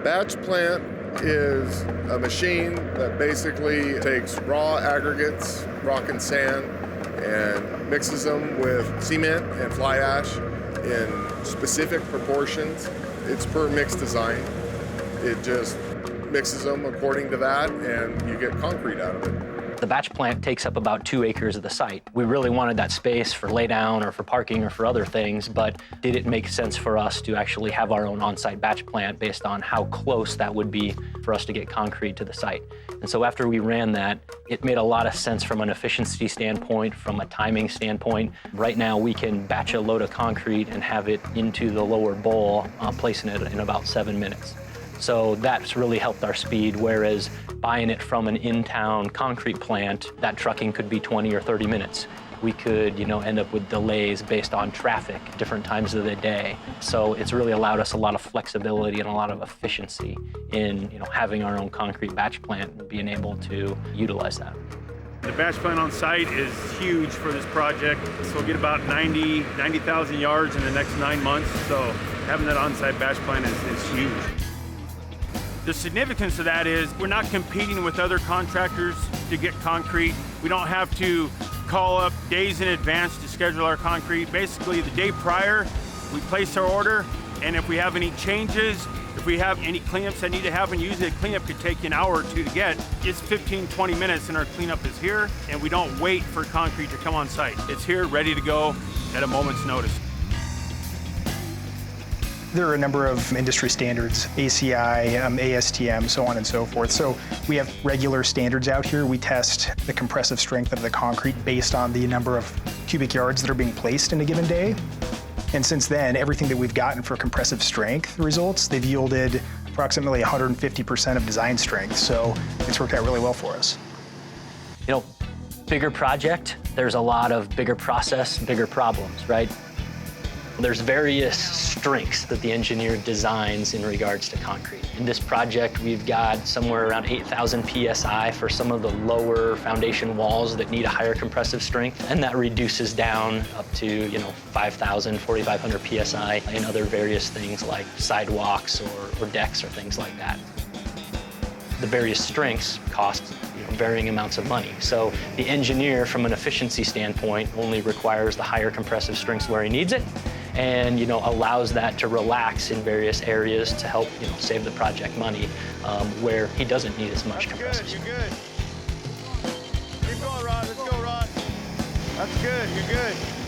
batch plant is a machine that basically takes raw aggregates, rock and sand, and mixes them with cement and fly ash in specific proportions. It's per mix design. It just mixes them according to that, and you get concrete out of it. The batch plant takes up about 2 acres of the site. We really wanted that space for laydown or for parking or for other things, but did it make sense for us to actually have our own on-site batch plant based on how close that would be for us to get concrete to the site? And so after we ran that, it made a lot of sense from an efficiency standpoint, from a timing standpoint. Right now, we can batch a load of concrete and have it into the lower bowl, placing it in about 7 minutes. So that's really helped our speed, whereas buying it from an in-town concrete plant, that trucking could be 20 or 30 minutes. We could, end up with delays based on traffic, different times of the day. So it's really allowed us a lot of flexibility and a lot of efficiency in, having our own concrete batch plant and being able to utilize that. The batch plant on site is huge for this project. So we'll get about 90,000 yards in the next 9 months. So having that on-site batch plant is huge. The significance of that is we're not competing with other contractors to get concrete. We don't have to call up days in advance to schedule our concrete. Basically, the day prior, we place our order, and if we have any changes, if we have any cleanups that need to happen, usually a cleanup could take an hour or two to get. It's 15, 20 minutes and our cleanup is here, and we don't wait for concrete to come on site. It's here, ready to go at a moment's notice. There are a number of industry standards, ACI, ASTM, so on and so forth. So we have regular standards out here. We test the compressive strength of the concrete based on the number of cubic yards that are being placed in a given day. And since then, everything that we've gotten for compressive strength results, they've yielded approximately 150% of design strength. So it's worked out really well for us. Bigger project, there's a lot of bigger process, bigger problems, right? There's various strengths that the engineer designs in regards to concrete. In this project, we've got somewhere around 8,000 PSI for some of the lower foundation walls that need a higher compressive strength, and that reduces down up to, 5,000, 4,500 PSI in other various things like sidewalks or decks or things like that. The various strengths cost varying amounts of money. So the engineer, from an efficiency standpoint, only requires the higher compressive strengths where he needs it, and allows that to relax in various areas to help save the project money where he doesn't need as much compressive strength. You're good. Keep going, Rod. Let's go, Rod. That's good. You're good.